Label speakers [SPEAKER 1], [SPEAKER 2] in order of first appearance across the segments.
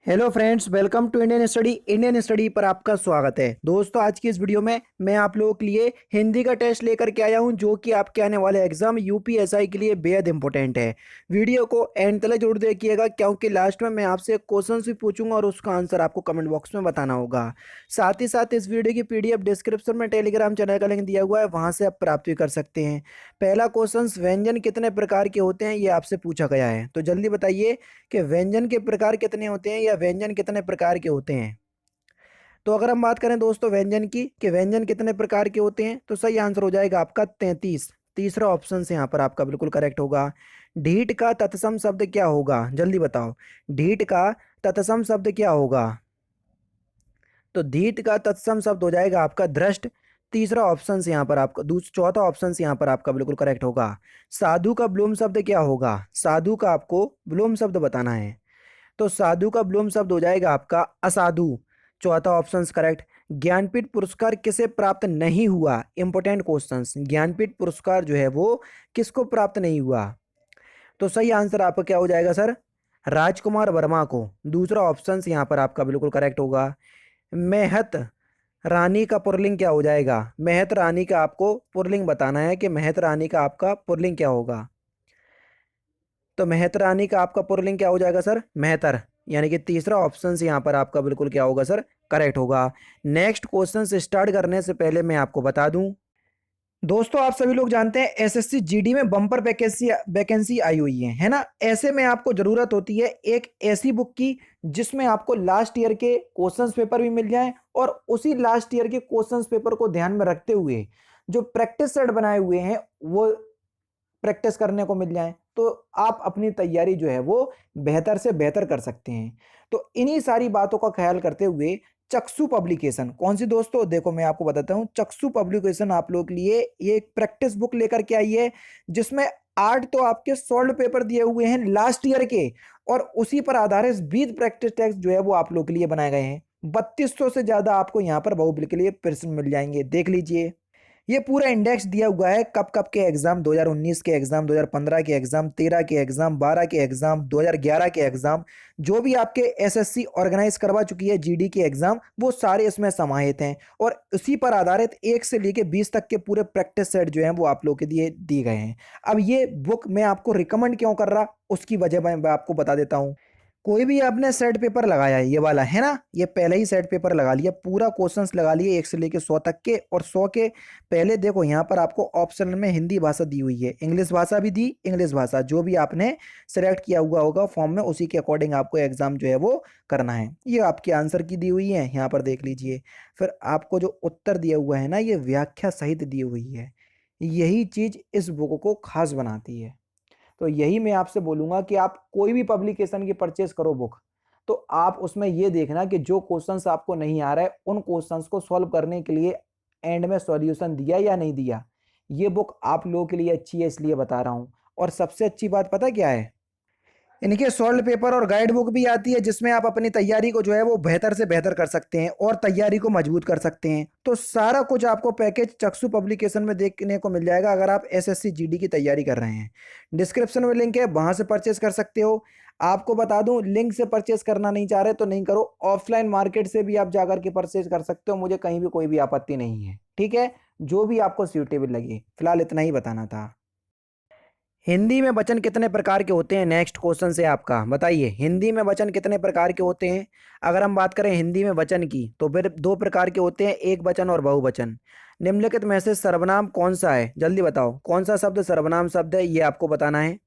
[SPEAKER 1] Hello friends, welcome to Indian study पर आपका स्वागत है। दोस्तों, आज की इस वीडियो में मैं आप लोगों के लिए हिंदी का टेस्ट लेकर के आया हूं, जो कि आपके आने वाले एग्जाम यूपीएसआई के लिए बेहद इंपॉर्टेंट है। वीडियो को एंड तक जरूर देखिएगा, क्योंकि लास्ट में मैं आपसे क्वेश्चन भी पूछूंगा और उसका आंसर आपको कमेंट बॉक्स में बताना होगा। साथ ही साथ इस वीडियो की पीडीएफ डिस्क्रिप्शन में टेलीग्राम चैनल का लिंक दिया हुआ है, वहां से आप प्राप्त भी कर सकते हैं। पहला क्वेश्चन, व्यंजन कितने प्रकार के होते हैं, ये आपसे पूछा गया है। तो जल्दी बताइए कि व्यंजन के प्रकार कितने होते हैं या व्यंजन कितने प्रकार के होते हैं। तो अगर हम बात करें दोस्तों व्यंजन की कि व्यंजन कितने प्रकार के होते हैं, तो सही आंसर हो जाएगा आपका 33। तीसरा ऑप्शन से यहाँ पर आपका बिल्कुल करेक्ट होगा। ढीठ का तत्सम शब्द क्या होगा, जल्दी बताओ। ढीठ का तत्सम शब्द क्या होगा? तो ढीठ का तत्सम शब्द हो जाएगा आपका धृष्ट। तीसरा ऑप्शन से यहाँ पर आपका चौथा ऑप्शन से यहाँ पर आपका बिल्कुल करेक्ट होगा। साधु का विलोम शब्द क्या होगा? साधु का आपको विलोम शब्द बताना है। तो साधु का विलोम शब्द हो जाएगा आपका असाधु। चौथा ऑप्शन करेक्ट। ज्ञानपीठ पुरस्कार किसे प्राप्त नहीं हुआ? Important questions. ज्ञानपीठ पुरस्कार जो है वो किसको प्राप्त नहीं हुआ? तो सही आंसर आपका क्या हो जाएगा सर? राजकुमार वर्मा को। दूसरा ऑप्शन यहाँ पर आपका बिल्कुल करेक्ट होगा। महत रानी का पुल्लिंग क्या हो जाएगा? महत रानी का आपको पुल्लिंग बताना है कि महत रानी का आपका पुल्लिंग क्या होगा। तो मेहतर रानी का आपका पुल्लिंग क्या हो जाएगा सर? मेहतर। यानी कि तीसरा ऑप्शन से यहाँ पर आपका बिल्कुल क्या होगा सर? करेक्ट होगा। नेक्स्ट क्वेश्चन से स्टार्ट करने से पहले मैं आपको बता दूं, दोस्तों आप सभी लोग जानते हैं एसएससी जीडी में बम्पर वैकेंसी वैकेंसी आई हुई है ना। ऐसे में आपको जरूरत होती है एक ऐसी बुक की जिसमें आपको लास्ट ईयर के क्वेश्चंस पेपर भी मिल जाएं, और उसी लास्ट ईयर के क्वेश्चंस पेपर को ध्यान में रखते हुए जो प्रैक्टिस सेट बनाए हुए हैं वो प्रैक्टिस करने को मिल जाए, तो आप अपनी तैयारी जो है वो बेहतर से बेहतर कर सकते हैं। तो इन्हीं सारी बातों का ख्याल करते हुए चक्षु पब्लिकेशन, कौन सी दोस्तों, देखो मैं आपको बताता हूं। चक्षु पब्लिकेशन आप लोगों के लिए ये एक प्रैक्टिस बुक लेकर के आई है, जिसमें 8 तो आपके सॉल्व पेपर दिए हुए हैं लास्ट ईयर के, और उसी पर आधारित 20 प्रैक्टिस टेस्ट जो है वो आप लोगों के लिए बनाए गए हैं। 3200 से ज्यादा आपको यहाँ पर बाहुबली के लिए प्रश्न मिल जाएंगे, देख लीजिए। ये पूरा इंडेक्स दिया हुआ है कब कब के एग्जाम, 2019 के एग्जाम, 2015 के एग्जाम, 13 के एग्जाम, 12 के एग्जाम, 2011 के एग्जाम, जो भी आपके एसएससी ऑर्गेनाइज करवा चुकी है जीडी के एग्जाम, वो सारे इसमें समाहित हैं। और उसी पर आधारित 1 से लेके 20 तक के पूरे प्रैक्टिस सेट जो हैं वो आप लोग के लिए दिए गए हैं। अब ये बुक मैं आपको रिकमेंड क्यों कर रहा, उसकी वजह मैं आपको बता देता हूँ। कोई भी आपने सेट पेपर लगाया है, ये वाला है ना, ये पहले ही सेट पेपर लगा लिया, पूरा क्वेश्चंस लगा लिए 1 से लेके 100 तक के, और 100 के पहले देखो यहाँ पर आपको ऑप्शनल में हिंदी भाषा दी हुई है, इंग्लिश भाषा भी दी। इंग्लिश भाषा जो भी आपने सेलेक्ट किया हुआ होगा फॉर्म में, उसी के अकॉर्डिंग आपको एग्जाम जो है वो करना है। ये आपके आंसर की दी हुई है, यहाँ पर देख लीजिए। फिर आपको जो उत्तर दिया हुआ है ना, ये व्याख्या सहित दी हुई है। यही चीज इस बुक को खास बनाती है। तो यही मैं आपसे बोलूंगा कि आप कोई भी पब्लिकेशन की परचेस करो बुक, तो आप उसमें ये देखना कि जो क्वेश्चंस आपको नहीं आ रहा है उन क्वेश्चंस को सॉल्व करने के लिए एंड में सॉल्यूशन दिया या नहीं दिया। ये बुक आप लोगों के लिए अच्छी है, इसलिए बता रहा हूं। और सबसे अच्छी बात पता क्या है, इनके सॉल्व पेपर और गाइड बुक भी आती है, जिसमें आप अपनी तैयारी को जो है वो बेहतर से बेहतर कर सकते हैं और तैयारी को मजबूत कर सकते हैं। तो सारा कुछ आपको पैकेज चक्षु पब्लिकेशन में देखने को मिल जाएगा, अगर आप एसएससी जीडी की तैयारी कर रहे हैं। डिस्क्रिप्शन में लिंक है, वहां से परचेस कर सकते हो। आपको बता दूं, लिंक से परचेस करना नहीं चाह रहे तो नहीं करो, ऑफलाइन मार्केट से भी आप जाकर के परचेस कर सकते हो, मुझे कहीं भी कोई भी आपत्ति नहीं है, ठीक है। जो भी आपको सूटेबल लगे, फिलहाल इतना ही बताना था। हिंदी में वचन कितने प्रकार के होते हैं, नेक्स्ट क्वेश्चन से आपका बताइए, हिंदी में वचन कितने प्रकार के होते हैं। अगर हम बात करें हिंदी में वचन की, तो फिर 2 प्रकार के होते हैं, एक वचन और बहुवचन। निम्नलिखित में से सर्वनाम कौन सा है, जल्दी बताओ, कौन सा शब्द सर्वनाम शब्द है, ये आपको बताना है।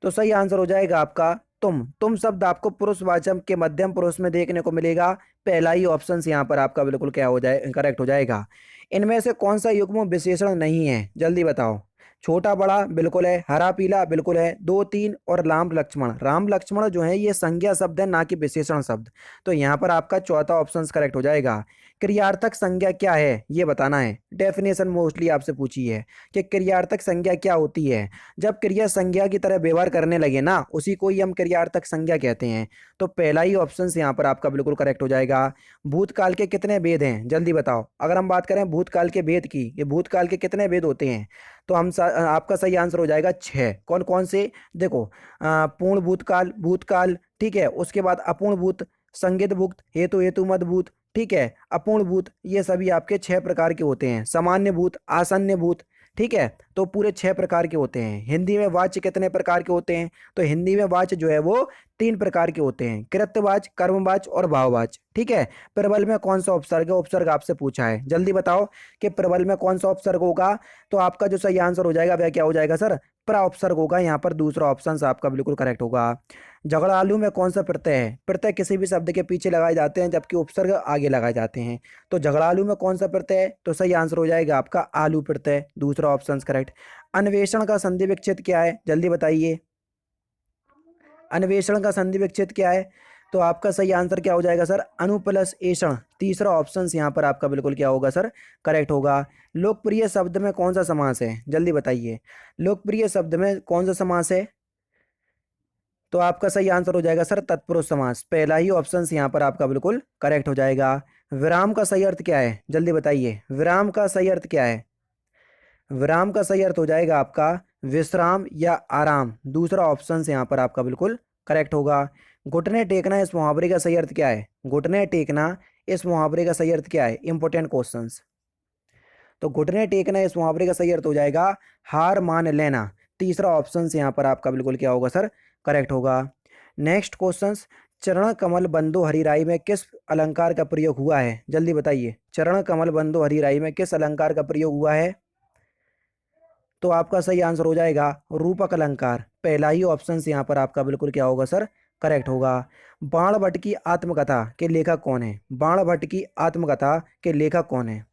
[SPEAKER 1] तो सही आंसर हो जाएगा आपका तुम शब्द आपको पुरुषवाचक के मध्यम पुरुष में देखने को मिलेगा। पहला ही ऑप्शन यहाँ पर आपका बिल्कुल क्या हो जाए, करेक्ट हो जाएगा। इनमें से कौन सा युग्म विशेषण नहीं है, जल्दी बताओ। छोटा बड़ा बिल्कुल है, हरा पीला बिल्कुल है, 2 3 और राम लक्ष्मण। राम लक्ष्मण जो है ये संज्ञा शब्द है, ना कि विशेषण शब्द। तो यहाँ पर आपका चौथा ऑप्शन करेक्ट हो जाएगा। क्रियार्थक संज्ञा क्या है, ये बताना है। डेफिनेशन मोस्टली आपसे पूछी है कि क्रियार्थक संज्ञा क्या होती है। जब क्रिया संज्ञा की तरह व्यवहार करने लगे ना, उसी को ही हम क्रियार्थक संज्ञा कहते हैं। तो पहला ही ऑप्शन यहाँ पर आपका बिल्कुल करेक्ट हो जाएगा। भूतकाल के कितने भेद हैं, जल्दी बताओ। अगर हम बात करें भूतकाल के भेद की, ये भूतकाल के कितने भेद होते हैं, तो आपका सही आंसर हो जाएगा 6। कौन कौन से, देखो, पूर्ण भूतकाल, भूतकाल, ठीक है। उसके बाद अपूर्ण भूत, संज्ञित भूत, हेतु हेतु मद भूत, ठीक है, अपूर्ण भूत, ये सभी आपके 6 प्रकार के होते हैं। सामान्य भूत, आसन्य भूत, ठीक है। तो पूरे 6 प्रकार के होते हैं। हिंदी में वाच्य कितने प्रकार के होते हैं? तो हिंदी में वाच्य जो है वो 3 प्रकार के होते हैं, कृत्यवाच्य, कर्मवाच्य और भाववाच्य, ठीक है। प्रबल में कौन सा उपसर्ग है? उपसर्ग आपसे पूछा है, जल्दी बताओ कि प्रबल में कौन सा उपसर्ग होगा? तो आपका जो सही आंसर हो जाएगा वह क्या हो जाएगा सर? प्रा उपसर्ग होगा। यहाँ पर दूसरा ऑप्शन आपका बिल्कुल करेक्ट होगा। झगड़ालू में कौन सा प्रत्यय है? प्रत्यय किसी भी शब्द के पीछे लगाए जाते हैं जबकि उपसर्ग आगे लगाए जाते हैं। तो झगड़ालू में कौन सा प्रत्यय है? तो सही आंसर हो जाएगा आपका आलू प्रत्यय, दूसरा ऑप्शन करेक्ट। अन्वेषण का संधि विच्छेद क्या है? जल्दी बताइए, अन्वेषण का संधि विच्छेद क्या है? तो आपका सही आंसर क्या हो जाएगा सर? अनु प्लस एषण, तीसरा ऑप्शन यहाँ पर आपका बिल्कुल क्या होगा सर? करेक्ट होगा। लोकप्रिय शब्द में कौन सा समास है? जल्दी बताइए, लोकप्रिय शब्द में कौन सा समास है? तो आपका सही आंसर हो जाएगा सर तत्पुरुष समास, पहला ही ऑप्शन यहाँ पर आपका बिल्कुल करेक्ट हो जाएगा। विराम का सही अर्थ क्या है? जल्दी बताइए, विराम का सही अर्थ क्या है? विराम का सही अर्थ हो जाएगा आपका विश्राम या आराम, दूसरा ऑप्शन यहाँ पर आपका बिल्कुल करेक्ट होगा। घुटने टेकना इस मुहावरे का सही अर्थ क्या है? घुटने टेकना इस मुहावरे का सही अर्थ क्या है? Important questions. तो घुटने टेकना इस मुहावरे का सही अर्थ हो जाएगा हार मान लेना, तीसरा ऑप्शन यहाँ पर आपका बिल्कुल क्या होगा सर? करेक्ट होगा। नेक्स्ट क्वेश्चन, चरण कमल बंधु हरिराई में किस अलंकार का प्रयोग हुआ है? जल्दी बताइए, चरण कमल बंधु हरिराई में किस अलंकार का प्रयोग हुआ है? तो आपका सही आंसर हो जाएगा रूपक अलंकार, पहला ही ऑप्शन यहाँ पर आपका बिल्कुल क्या होगा सर? करेक्ट होगा। बाण भट्ट की आत्मकथा के लेखक कौन है? बाण भट्ट की आत्मकथा के लेखक कौन है?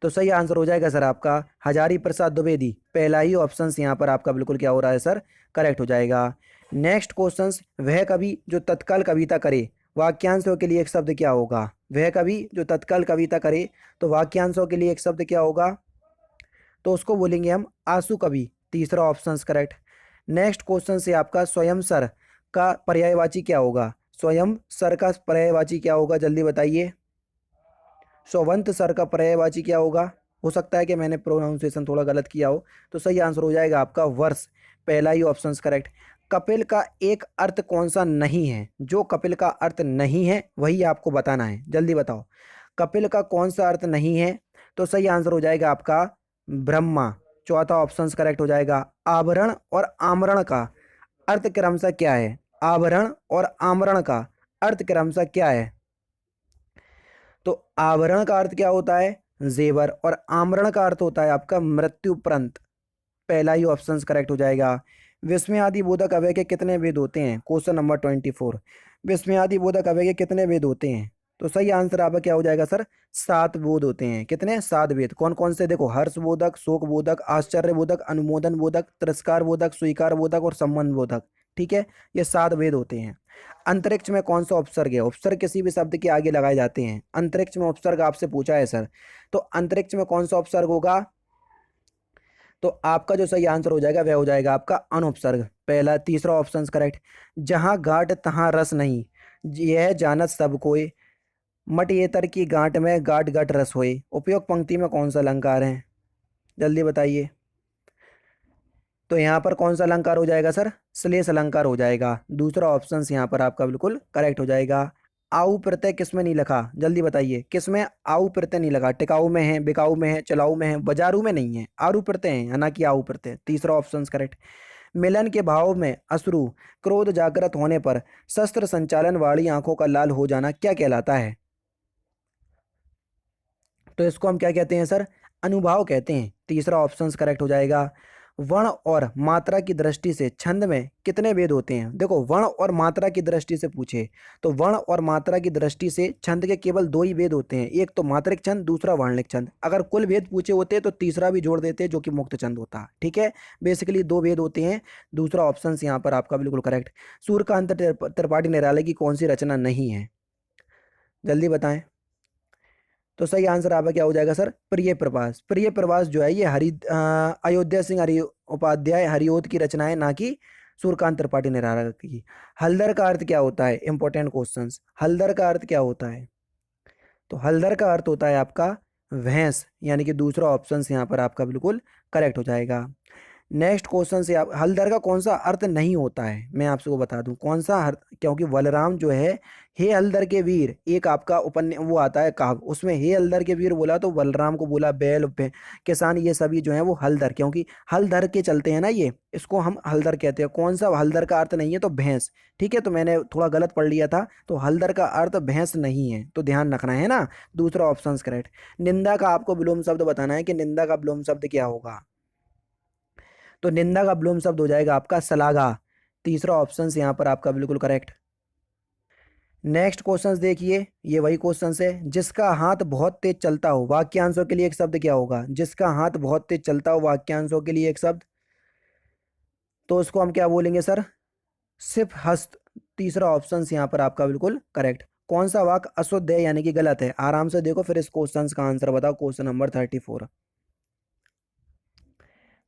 [SPEAKER 1] तो सही आंसर हो जाएगा सर आपका हजारी प्रसाद द्विवेदी, पहला ही ऑप्शन यहाँ पर आपका बिल्कुल क्या हो रहा है सर? करेक्ट हो जाएगा। नेक्स्ट क्वेश्चन, वह कवि जो तत्काल कविता करे वाक्यांशों के लिए एक शब्द क्या होगा? वह कवि जो तत्काल कविता करे तो वाक्यांशों के लिए एक शब्द क्या होगा? तो उसको बोलेंगे हम आंसू कवि, तीसरा ऑप्शन करेक्ट। नेक्स्ट क्वेश्चन से आपका स्वयं सर का पर्यायवाची क्या होगा? स्वयं सर का पर्यायवाची क्या होगा? जल्दी बताइए, स्वंत सर का पर्यायवाची क्या होगा? हो सकता है कि मैंने प्रोनाउंसिएशन थोड़ा गलत किया हो। तो सही आंसर हो जाएगा आपका वर्ष, पहला ही ऑप्शन करेक्ट। कपिल का एक अर्थ कौन सा नहीं है? जो कपिल का अर्थ नहीं है वही आपको बताना है, जल्दी बताओ कपिल का कौन सा अर्थ नहीं है? तो सही आंसर हो जाएगा आपका ब्रह्मा, चौथा ऑप्शन करेक्ट हो जाएगा। आभरण और आमरण का अर्थ क्रमशः क्या है? आभरण और आमरण का अर्थ क्रमशः क्या है? तो आवरण का अर्थ क्या होता है? जेवर, और आमरण का अर्थ होता है आपका मृत्यु उपरांत, पहला ही ऑप्शन करेक्ट हो जाएगा। विस्मयादि बोधक अव्यय के कितने वेद होते हैं? क्वेश्चन नंबर 24, विस्मयादि बोधक अव्यय के कितने वेद होते हैं? तो सही आंसर आपका क्या हो जाएगा सर? 7 बोध होते हैं। कितने? 7 वेद। कौन कौन से? देखो, हर्ष बोधक, शोक बोधक, आश्चर्य बोधक, अनुमोदन बोधक, तिरस्कार बोधक, स्वीकार बोधक और संबंध बोधक, ठीक है, ये 7 वेद होते हैं। अंतरिक्ष में कौन सा उपसर्ग है? उपसर्ग किसी भी शब्द के आगे लगाए जाते हैं। अंतरिक्ष में उपसर्ग आपसे पूछा है सर, तो अंतरिक्ष में कौन सा उपसर्ग होगा? तो आपका जो सही आंसर हो जाएगा वह हो जाएगा आपका अनुपसर्ग, पहला, तीसरा ऑप्शन करेक्ट। जहां गांठ तहां रस नहीं, यह जानत सब कोई, मट येतर की गांठ में गांठ गांठ रस होए, उपयोग पंक्ति में कौन सा अलंकार है? जल्दी बताइए। तो यहाँ पर कौन सा अलंकार हो जाएगा सर? श्लेष अलंकार हो जाएगा, दूसरा ऑप्शन यहाँ पर आपका बिल्कुल करेक्ट हो जाएगा। आऊ प्रत्यय किसमें नहीं लिखा? जल्दी बताइए, किसमें आऊ प्रत्यय नहीं लगा? टिकाऊ में है, बिकाऊ में है, चलाऊ में है, बाजारू में नहीं है, आरू प्रत्यय है, ना कि आऊ प्रत्यय, तीसरा ऑप्शन करेक्ट। मिलन के भाव में अश्रु क्रोध जागृत होने पर शस्त्र संचालन वाली आंखों का लाल हो जाना क्या कहलाता है? तो इसको हम क्या कहते हैं सर? अनुभाव कहते हैं, तीसरा ऑप्शन करेक्ट हो जाएगा। वर्ण और मात्रा की दृष्टि से छंद में कितने भेद होते हैं? देखो, वर्ण और मात्रा की दृष्टि से पूछे तो वर्ण और मात्रा की दृष्टि से छंद के केवल 2 ही भेद होते हैं, एक तो मात्रिक छंद, दूसरा वर्णिक छंद। अगर कुल भेद पूछे होते तो तीसरा भी जोड़ देते जो कि मुक्त छंद होता, ठीक है। बेसिकली 2 भेद होते हैं, दूसरा ऑप्शन यहाँ पर आपका बिल्कुल करेक्ट। सूर्यकांत त्रिपाठी निराला की कौन सी रचना नहीं है? जल्दी बताएं। तो सही आंसर आपका क्या हो जाएगा सर? प्रिय प्रवास। प्रिय प्रवास जो है ये अयोध्या सिंह हरि उपाध्याय हरिओत की रचना है, ना कि सूर्यकांत त्रिपाठी निराला की। हलदर का अर्थ क्या होता है? इंपॉर्टेंट क्वेश्चन, हलदर का अर्थ क्या होता है? तो हलदर का अर्थ होता है आपका भैंस, यानी कि दूसरा ऑप्शन यहाँ पर आपका बिल्कुल करेक्ट हो जाएगा। नेक्स्ट क्वेश्चन से आप हलधर का कौन सा अर्थ नहीं होता है, मैं आपसे को बता दूं कौन सा क्योंकि बलराम जो है हे हलधर के वीर, एक आपका वो आता है कहाव, उसमें हे हलधर के वीर बोला तो बलराम को बोला बैल किसान ये सभी जो है वो हलधर, क्योंकि हलधर के चलते हैं ना, ये इसको हम हलधर कहते हैं। कौन सा हलधर का अर्थ नहीं है, तो भैंस। ठीक है, तो मैंने थोड़ा गलत पढ़ लिया था, तो हलधर का अर्थ भैंस नहीं है, तो ध्यान रखना है ना। दूसरा ऑप्शन करेक्ट। निंदा का आपको विलोम शब्द बताना है कि निंदा का विलोम शब्द क्या होगा, तो निंदा का विलोम शब्द हो जाएगा आपका सलागा। तीसरा ऑप्शन यहाँ पर आपका बिल्कुल करेक्ट। नेक्स्ट क्वेश्चन देखिए, ये वही क्वेश्चन है। जिसका हाथ बहुत तेज चलता हो, वाक्यांशों के लिए एक शब्द क्या होगा, जिसका हाथ बहुत तेज चलता हो वाक्यांशों के लिए एक शब्द, तो उसको हम क्या बोलेंगे सर, सिर्फ हस्त। तीसरा ऑप्शन यहाँ पर आपका बिल्कुल करेक्ट। कौन सा वाक्य अशुद्ध है यानी कि गलत है, आराम से देखो फिर इस क्वेश्चन का आंसर बताओ। क्वेश्चन नंबर 34,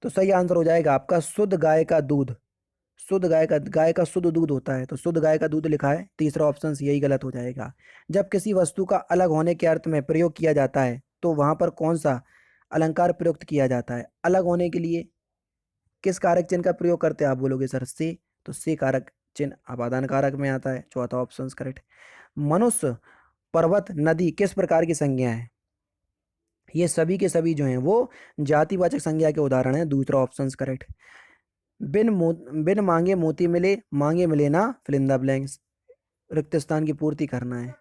[SPEAKER 1] तो सही आंसर हो जाएगा आपका शुद्ध गाय का दूध। शुद्ध गाय का शुद्ध दूध होता है, तो शुद्ध गाय का दूध लिखा है, तीसरा ऑप्शन यही गलत हो जाएगा। जब किसी वस्तु का अलग होने के अर्थ में प्रयोग किया जाता है तो वहां पर कौन सा अलंकार प्रयुक्त किया जाता है, अलग होने के लिए किस कारक चिन्ह का प्रयोग करते हैं, आप बोलोगे सर से, तो से कारक चिन्ह अपादान कारक में आता है, चौथा ऑप्शन करेक्ट। मनुष्य, पर्वत, नदी किस प्रकार की संज्ञा है, ये सभी के सभी जो हैं वो जातिवाचक संज्ञा के उदाहरण हैं, दूसरा ऑप्शन करेक्ट। बिन मांगे मोती मिले, मांगे मिले ना, फिलिंदा ब्लैंक्स, रिक्त स्थान की पूर्ति करना है।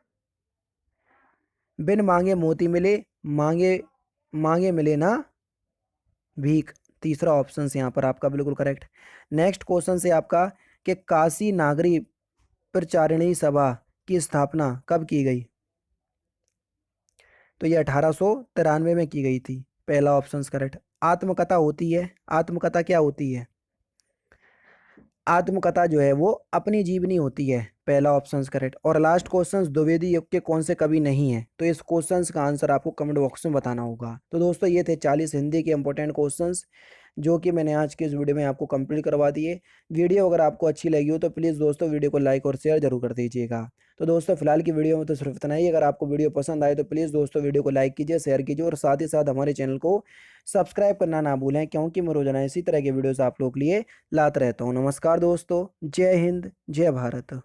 [SPEAKER 1] बिन मांगे मोती मिले, मांगे मांगे मिले ना भीख, तीसरा ऑप्शन यहाँ पर आपका बिल्कुल करेक्ट। नेक्स्ट क्वेश्चन से आपका कि काशी नागरी प्रचारिणी सभा की स्थापना कब की गई, तो ये 1893 में की गई थी, पहला ऑप्शन करेक्ट। आत्मकथा होती है, आत्मकथा क्या होती है, आत्मकथा जो है वो अपनी जीवनी होती है, पहला ऑप्शन करेक्ट। और लास्ट क्वेश्चन द्विवेदी युग के कौन से कवि नहीं है, तो इस क्वेश्चन का आंसर आपको कमेंट बॉक्स में बताना होगा। तो दोस्तों ये थे 40 हिंदी के इंपॉर्टेंट क्वेश्चंस जो कि मैंने आज के इस वीडियो में आपको कंप्लीट करवा दिए। वीडियो अगर आपको अच्छी लगी हो तो प्लीज़ दोस्तों वीडियो को लाइक और शेयर जरूर कर दीजिएगा। तो दोस्तों फिलहाल की वीडियो में तो सिर्फ इतना ही। अगर आपको वीडियो पसंद आए तो प्लीज़ दोस्तों वीडियो को लाइक कीजिए, शेयर कीजिए और साथ ही साथ हमारे चैनल को सब्सक्राइब करना ना भूलें, क्योंकि मैं रोजाना इसी तरह के वीडियोस आप लोग के लिए लाता रहता हूँ। नमस्कार दोस्तों, जय हिंद, जय भारत।